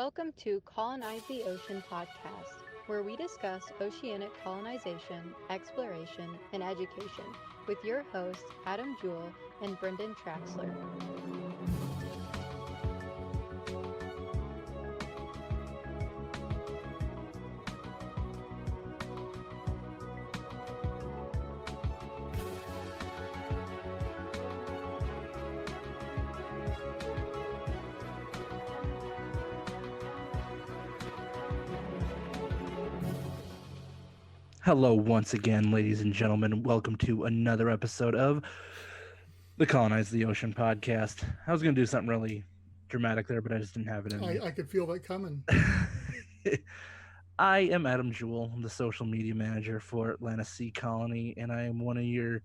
Welcome to Colonize the Ocean podcast, where we discuss oceanic colonization, exploration, and education with your hosts, Adam Jewell and Brendon Traxler. Hello, once again, ladies and gentlemen. Welcome to another episode of the Colonize the Ocean podcast. I was going to do something really dramatic there, but I just didn't have it in me. I could feel that coming. I am Adam Jewell. I'm the social media manager for Atlantis Sea Colony, and I am one of your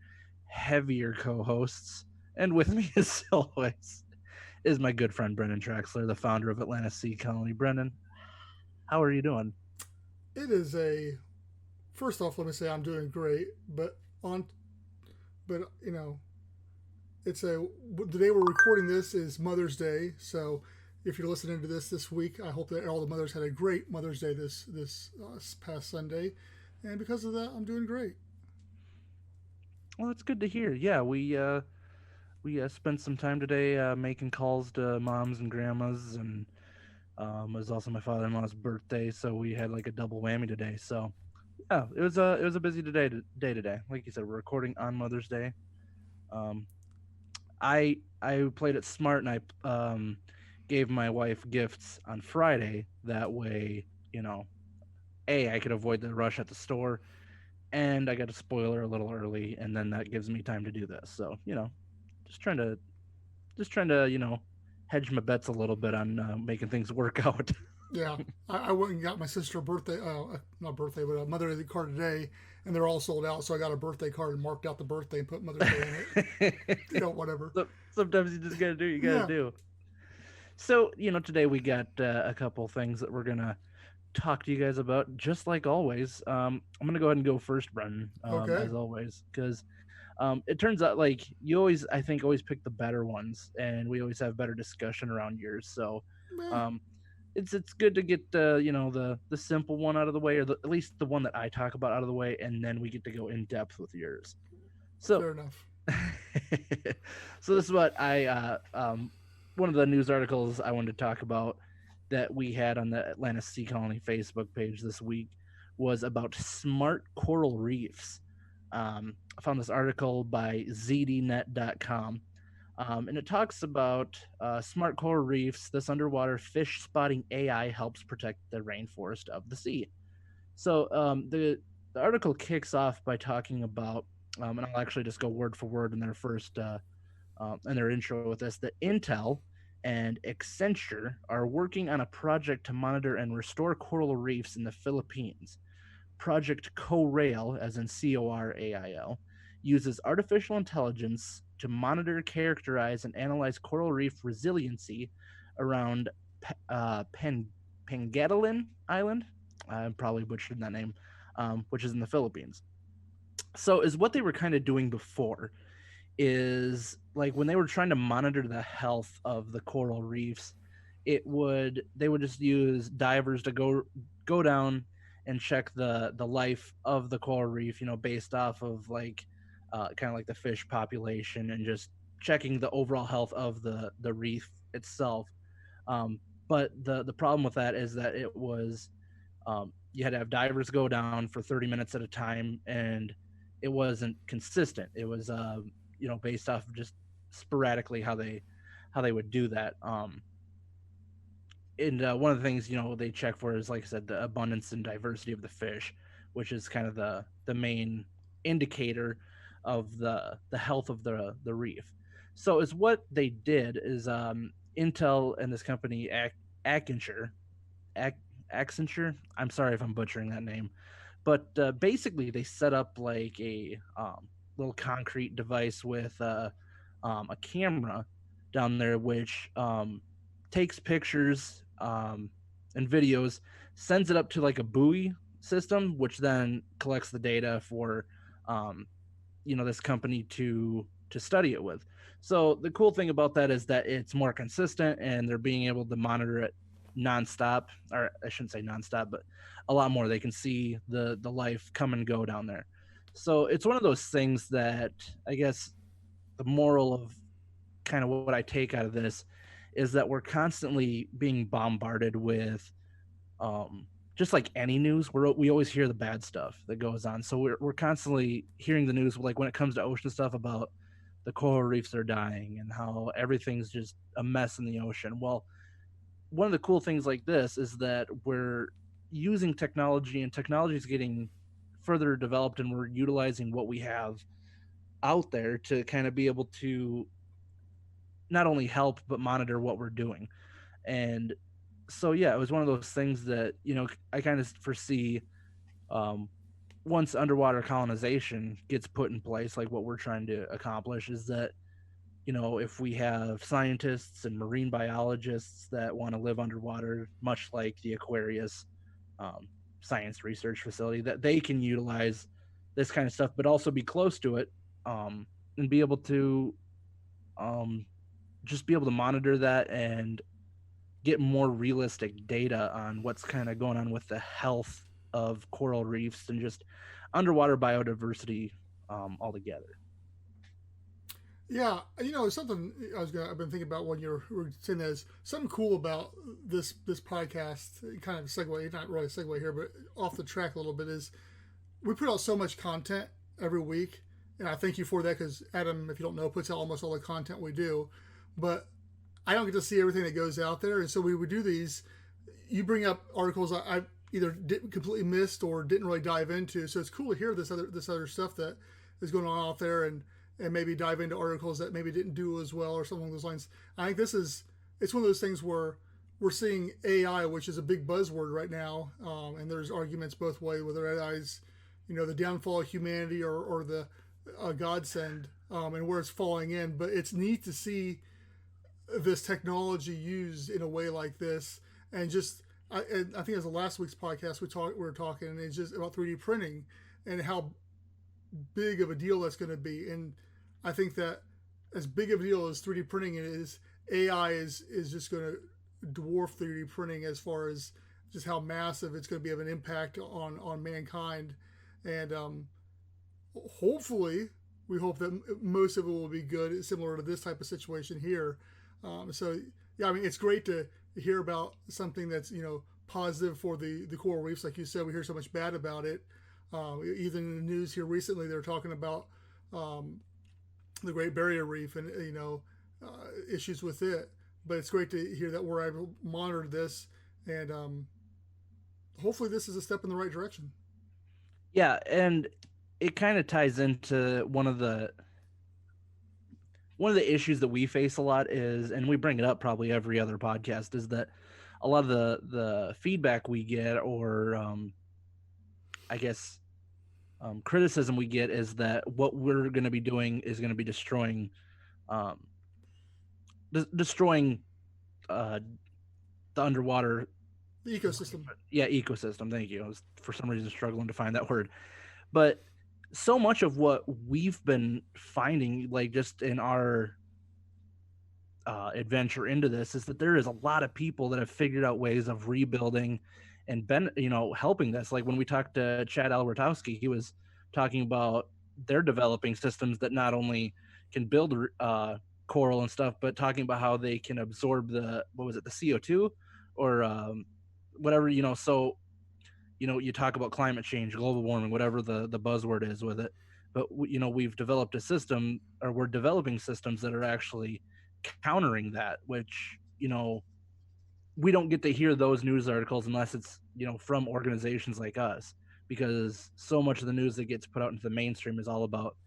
heavier co-hosts. And with me, as always, is my good friend Brendon Traxler, the founder of Atlantis Sea Colony. Brendon, how are you doing? It is a first off, let me say I'm doing great, but it's the day we're recording this is Mother's Day, so if you're listening to this week, I hope that all the mothers had a great Mother's Day this past Sunday, and because of that, I'm doing great. Well, that's good to hear. Yeah, we spent some time today making calls to moms and grandmas, and it was also my father-in-law's birthday, so we had like a double whammy today. So yeah, it was a busy day today. Like you said, we're recording on Mother's Day. Um, I played it smart, and I gave my wife gifts on Friday. That way, I could avoid the rush at the store, and I got to spoil her a little early, and then that gives me time to do this. So just trying to hedge my bets a little bit on making things work out. Yeah, I went and got my sister a birthday, not birthday, but a Mother's Day card today, and they're all sold out. So I got a birthday card and marked out the birthday and put Mother's Day in it. Whatever. Sometimes you just gotta do what you gotta do. So today we got a couple things that we're gonna talk to you guys about, just like always. I'm gonna go ahead and go first, Brendan, Okay. as always, because it turns out like you always, I think, always pick the better ones, and we always have better discussion around yours. So um, it's good to get the simple one out of the way, or at least the one that I talk about out of the way, and then we get to go in depth with yours. So Fair enough. so this is what I one of the news articles I wanted to talk about that we had on the Atlantis Sea Colony Facebook page this week was about smart coral reefs. I found this article by zdnet.com, and it talks about smart coral reefs. This underwater fish spotting AI helps protect the rainforest of the sea. So the article kicks off by talking about, and I'll actually just go word for word in their first in their intro with this, that Intel and Accenture are working on a project to monitor and restore coral reefs in the Philippines. Project CORAIL, as in CORAIL, uses artificial intelligence to monitor, characterize, and analyze coral reef resiliency around Pangatalin Island. I probably butchered that name, which is in the Philippines. So, is what they were kind of doing before is like when they were trying to monitor the health of the coral reefs, they would just use divers to go down and check the life of the coral reef, based off of like kind of like the fish population, and just checking the overall health of the reef itself. But the problem with that is that it was you had to have divers go down for 30 minutes at a time, and it wasn't consistent. It was based off of just sporadically how they would do that. And one of the things they check for is, like I said, the abundance and diversity of the fish, which is kind of the main indicator of the health of the reef. So is what they did is Intel and this company Accenture, I'm sorry if I'm butchering that name, but basically they set up like a little concrete device with a camera down there, which takes pictures and videos, sends it up to like a buoy system, which then collects the data for this company to study it with. So the cool thing about that is that it's more consistent, and they're being able to monitor it nonstop, or I shouldn't say nonstop, but a lot more. They can see the life come and go down there. So it's one of those things that I guess the moral of kind of what I take out of this is that we're constantly being bombarded with just like any news, we always hear the bad stuff that goes on. So we're constantly hearing the news, like when it comes to ocean stuff, about the coral reefs are dying and how everything's just a mess in the ocean. Well, one of the cool things like this is that we're using technology, and technology is getting further developed, and we're utilizing what we have out there to kind of be able to not only help but monitor what we're doing. And so yeah, it was one of those things that, I kind of foresee, um, once underwater colonization gets put in place, like what we're trying to accomplish, is that, if we have scientists and marine biologists that want to live underwater, much like the Aquarius um, science research facility, that they can utilize this kind of stuff, but also be close to it, and be able to um, just be able to monitor that and get more realistic data on what's kind of going on with the health of coral reefs and just underwater biodiversity altogether. Yeah, something I've been thinking about when were saying that is something cool about this podcast. Kind of segue, not really a segue here, but off the track a little bit, is we put out so much content every week, and I thank you for that, because Adam, if you don't know, puts out almost all the content we do, but I don't get to see everything that goes out there, and so we would do these. You bring up articles I either didn't completely missed or didn't really dive into, so it's cool to hear this other stuff that is going on out there, and maybe dive into articles that maybe didn't do as well or something along those lines. I think it's one of those things where we're seeing AI, which is a big buzzword right now, and there's arguments both ways, whether AI is, the downfall of humanity or the godsend, and where it's falling in. But it's neat to see this technology used in a way like this, and I think it was the last week's podcast we were talking, and it's just about 3D printing and how big of a deal that's going to be. And I think that as big of a deal as 3D printing is, AI is just going to dwarf 3D printing as far as just how massive it's going to be of an impact on mankind. And hopefully, we hope that most of it will be good, similar to this type of situation here. So yeah, I mean, it's great to hear about something that's positive for the coral reefs. Like you said, we hear so much bad about it. Even in the news here recently, they're talking about the Great Barrier Reef and issues with it. But it's great to hear that we're able to monitor this, and hopefully this is a step in the right direction. Yeah, and it kind of ties into one of the issues that we face a lot is, and we bring it up probably every other podcast, is that a lot of the feedback we get, or I guess criticism we get, is that what we're going to be doing is going to be destroying the underwater ecosystem. Yeah, ecosystem. Thank you. I was for some reason struggling to find that word. But so much of what we've been finding, like just in our adventure into this, is that there is a lot of people that have figured out ways of rebuilding and been, helping this. Like when we talked to Chad Albertowski, he was talking about they're developing systems that not only can build coral and stuff, but talking about how they can absorb the CO2 or whatever. So you talk about climate change, global warming, whatever the buzzword is with it. But we've developed a system, or we're developing systems that are actually countering that, which we don't get to hear those news articles unless it's from organizations like us, because so much of the news that gets put out into the mainstream is all about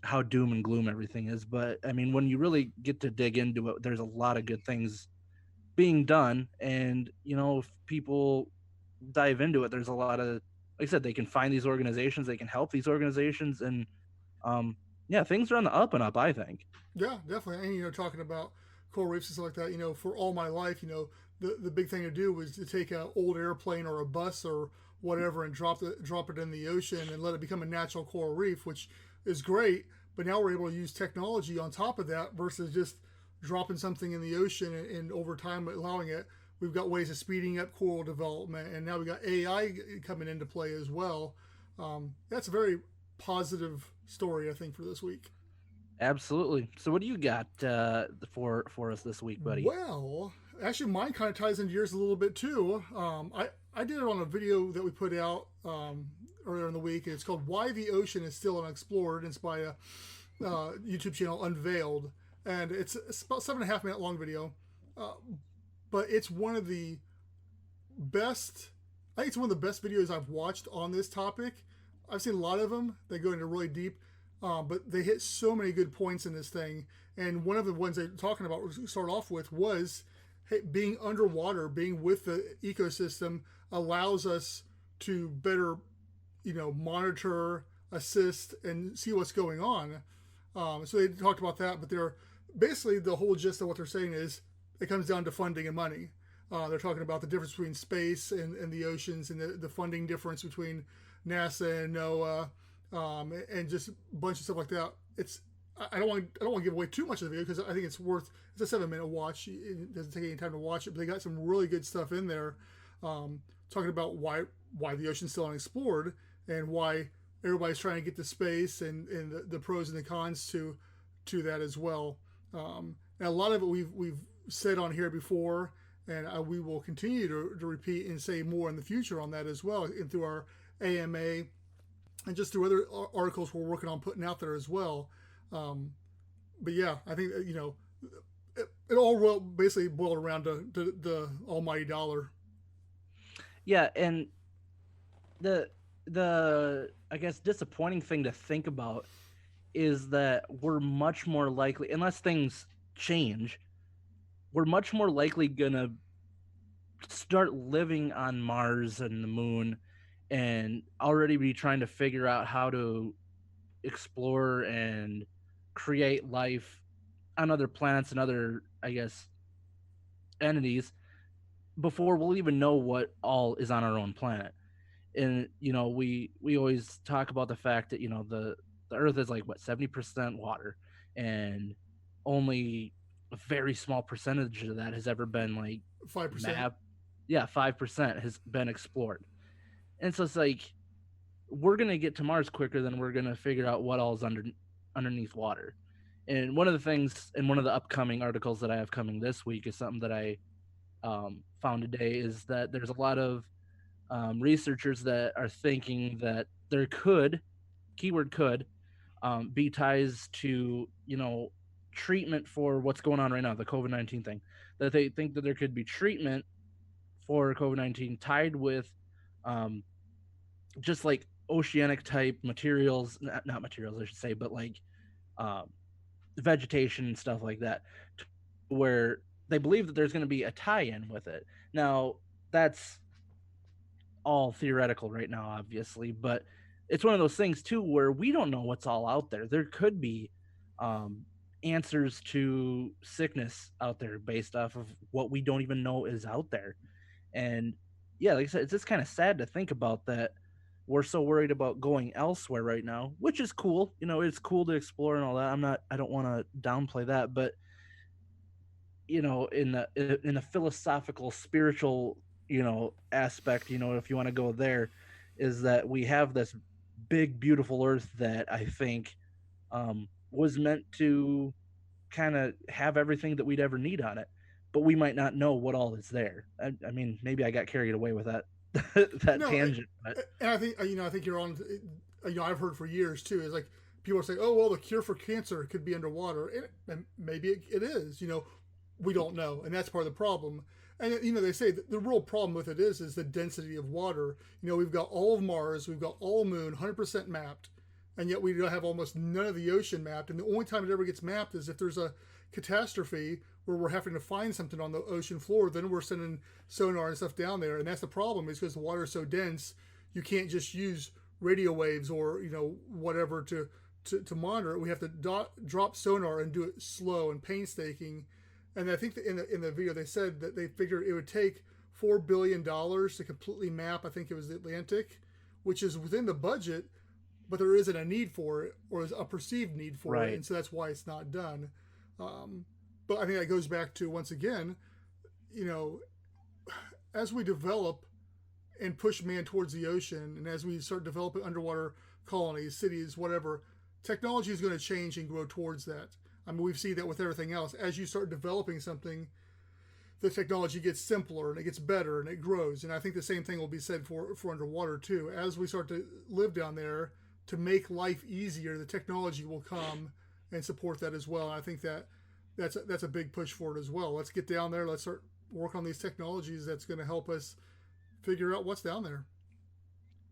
how doom and gloom everything is. But I mean, when you really get to dig into it, there's a lot of good things being done, and if people dive into it, there's a lot of, like I said, they can find these organizations, they can help these organizations, and things are on the up and up, I think. Yeah, definitely. And talking about coral reefs and stuff like that, for all my life, the big thing to do was to take an old airplane or a bus or whatever and drop it in the ocean and let it become a natural coral reef, which is great. But now we're able to use technology on top of that versus just dropping something in the ocean and over time allowing it. we've got ways of speeding up coral development, and now we got AI coming into play as well. That's a very positive story, I think, for this week. Absolutely. So, what do you got for us this week, buddy? Well, actually, mine kind of ties into yours a little bit too. I did it on a video that we put out earlier in the week. It's called "Why the Ocean is Still Unexplored." It's by a YouTube channel, Unveiled, and it's about 7.5 minute long video. But it's one of the best. I think it's one of the best videos I've watched on this topic. I've seen a lot of them. They go into really deep. But they hit so many good points in this thing. And one of the ones they're talking about, start off with, was hey, being underwater, being with the ecosystem allows us to better, monitor, assist, and see what's going on. So they talked about that, but they're basically the whole gist of what they're saying is it comes down to funding and money. They're talking about the difference between space and the oceans, and the funding difference between NASA and NOAA. And just a bunch of stuff like that. I don't want to give away too much of the video because I think it's a 7-minute watch. It doesn't take any time to watch it, but they got some really good stuff in there, talking about why the ocean's still unexplored and why everybody's trying to get to space and the pros and the cons to that as well. And a lot of it we've said on here before, and we will continue to repeat and say more in the future on that as well, and through our AMA. And just through other articles we're working on putting out there as well. But yeah, I think, it all basically boiled around to the almighty dollar. Yeah, and the I guess disappointing thing to think about is that we're much more likely, unless things change, we're much more likely gonna start living on Mars and the moon and already be trying to figure out how to explore and create life on other planets and other, I guess, entities before we'll even know what all is on our own planet. And we always talk about the fact that the Earth is like 70% water, and only a very small percentage of that has ever been 5%. mapped. Yeah, 5% has been explored. And so it's like we're gonna get to Mars quicker than we're gonna figure out what all is underneath water. And one of the things in one of the upcoming articles that I have coming this week is something that I found today, is that there's a lot of researchers that are thinking that there could, keyword could, be ties to treatment for what's going on right now, the COVID-19 thing. That they think that there could be treatment for COVID-19 tied with just oceanic type materials, not materials I should say, but vegetation and stuff like that, where they believe that there's going to be a tie-in with it. Now that's all theoretical right now, obviously, but it's one of those things too where we don't know what's all out there. There could be answers to sickness out there based off of what we don't even know is out there. And yeah, like I said, it's just kind of sad to think about that we're so worried about going elsewhere right now, which is cool. It's cool to explore and all that. I don't want to downplay that, but in the philosophical, spiritual, aspect, if you want to go there, is that we have this big, beautiful Earth that I think was meant to kind of have everything that we'd ever need on it, but we might not know what all is there. I mean, maybe I got carried away with that tangent. And I think you're on. I've heard for years too. Is people are saying, "Oh, well, the cure for cancer could be underwater," and maybe it is. We don't know, and that's part of the problem. And they say that the real problem with it is the density of water. We've got all of Mars, we've got all Moon, 100% mapped, and yet we have almost none of the ocean mapped. And the only time it ever gets mapped is if there's a catastrophe where we're having to find something on the ocean floor. Then we're sending sonar and stuff down there, and that's the problem, is because the water is so dense, you can't just use radio waves or whatever to monitor it. We have to drop sonar and do it slow and painstaking. And I think that in the video they said that they figured it would take $4 billion to completely map, I think it was the Atlantic, which is within the budget, but there isn't a need for it, or a perceived need for it, and so that's why it's not done. But I think that goes back to, once again, as we develop and push man towards the ocean, and as we start developing underwater colonies, cities, whatever, technology is going to change and grow towards that. I mean, we've seen that with everything else. As you start developing something, the technology gets simpler and it gets better and it grows. And I think the same thing will be said for underwater too. As we start to live down there, to make life easier, the technology will come and support that as well. And I think that's a big push for it as well. Let's get down there. Let's start work on these technologies that's going to help us figure out what's down there.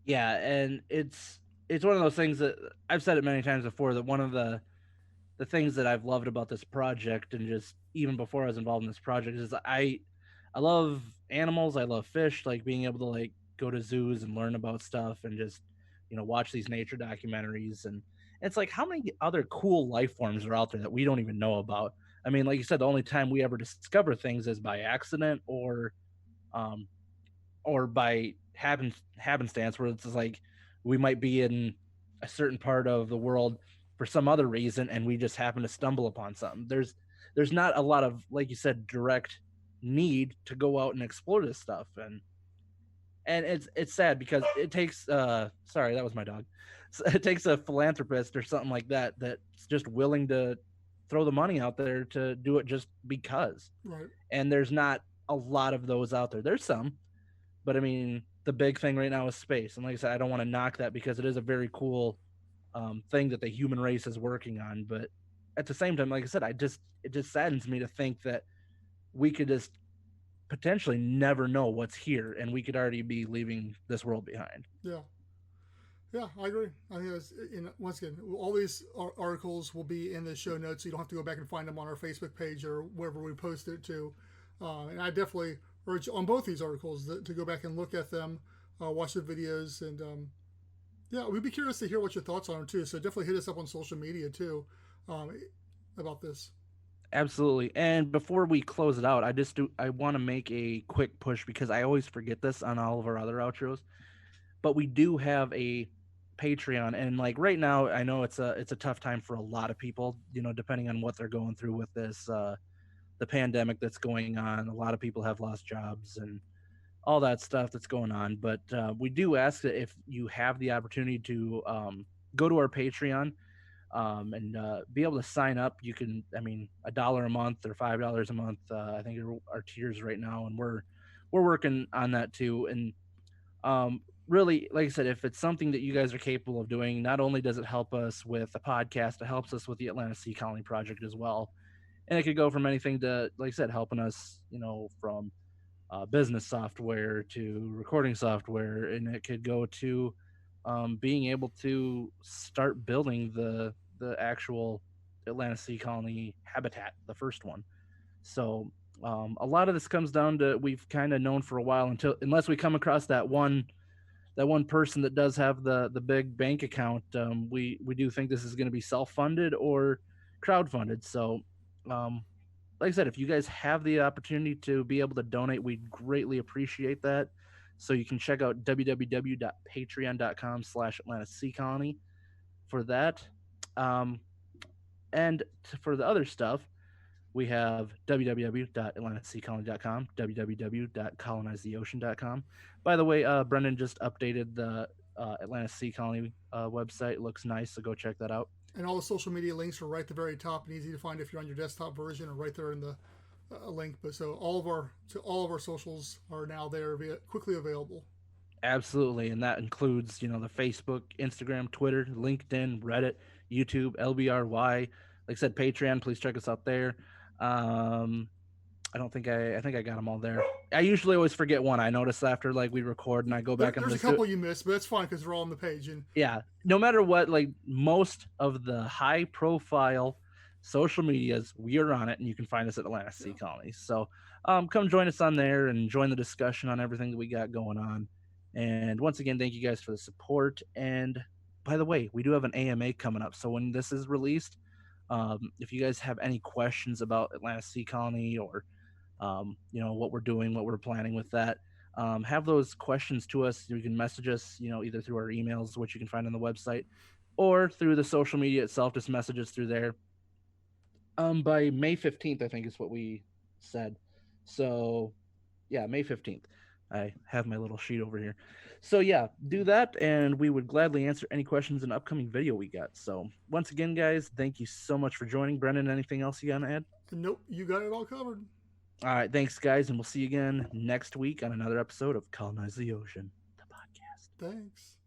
Yeah, and it's one of those things that I've said it many times before, that one of the things that I've loved about this project, and just even before I was involved in this project, is I love animals. I love fish, like being able to like go to zoos and learn about stuff and just, watch these nature documentaries. And it's like, how many other cool life forms are out there that we don't even know about? I mean, like you said, the only time we ever discover things is by accident, um or by happenstance, where it's like we might be in a certain part of the world for some other reason and we just happen to stumble upon something. There's not a lot of, like you said, direct need to go out and explore this stuff. And it's sad because it takes sorry, that was my dog. It takes a philanthropist or something like that that's just willing to throw the money out there to do it just because. Right. And there's not a lot of those out there. There's some, but I mean, the big thing right now is space. And like I said, I don't want to knock that because it is a very cool thing that the human race is working on. But at the same time, like I said, it just saddens me to think that we could just potentially never know what's here, and we could already be leaving this world behind. Yeah. Yeah, I agree. I think that's, once again, all these articles will be in the show notes, so you don't have to go back and find them on our Facebook page or wherever we post it to. And I definitely urge on both these articles to go back and look at them, watch the videos, and yeah, we'd be curious to hear what your thoughts are on them too. So definitely hit us up on social media too about this. Absolutely. And before we close it out, I want to make a quick push because I always forget this on all of our other outros. But we do have a Patreon, and like right now, I know it's a tough time for a lot of people, depending on what they're going through with this the pandemic that's going on. A lot of people have lost jobs and all that stuff that's going on. But we do ask that if you have the opportunity to go to our Patreon and be able to sign up. You can, I mean, $1 a month or $5 a month. I think are our tiers right now, and we're working on that too. And really, like I said, if it's something that you guys are capable of doing, not only does it help us with the podcast, it helps us with the Atlantis Sea Colony project as well. And it could go from anything to, like I said, helping us, from business software to recording software, and it could go to being able to start building the actual Atlantis Sea Colony habitat, the first one. So a lot of this comes down to, we've kind of known for a while, unless we come across that one person that does have the big bank account. We do think this is going to be self-funded or crowdfunded. So like I said, if you guys have the opportunity to be able to donate, we'd greatly appreciate that. So you can check out www.patreon.com/Atlantis Sea Colony for that. And for the other stuff, we have www.atlantisseacolony.com, www.colonizetheocean.com. By the way, Brendon just updated the Atlantis Sea Colony website. It looks nice, so go check that out. And all the social media links are right at the very top and easy to find if you're on your desktop version, or right there in the link. But so all of our socials are now there, quickly available. Absolutely, and that includes the Facebook, Instagram, Twitter, LinkedIn, Reddit, YouTube, LBRY. Like I said, Patreon. Please check us out there. I think I got them all there. I usually always forget one. I notice after like we record and I go back and there's a couple you missed, but that's fine because they're all on the page. And yeah, no matter what, like most of the high profile social medias, we are on it, and you can find us at Atlantis Sea Colony. So come join us on there and join the discussion on everything that we got going on. And once again, thank you guys for the support. And by the way, we do have an AMA coming up. So when this is released, if you guys have any questions about Atlantis Sea Colony, or what we're doing, what we're planning with that, have those questions to us. You can message us, either through our emails, which you can find on the website, or through the social media itself. Just message us through there. By May 15th, I think is what we said. So yeah, May 15th. I have my little sheet over here. So yeah, do that, and we would gladly answer any questions in the upcoming video we got. So once again, guys, thank you so much for joining. Brendan, anything else you got to add? Nope, you got it all covered. All right, thanks, guys, and we'll see you again next week on another episode of Colonize the Ocean, the podcast. Thanks.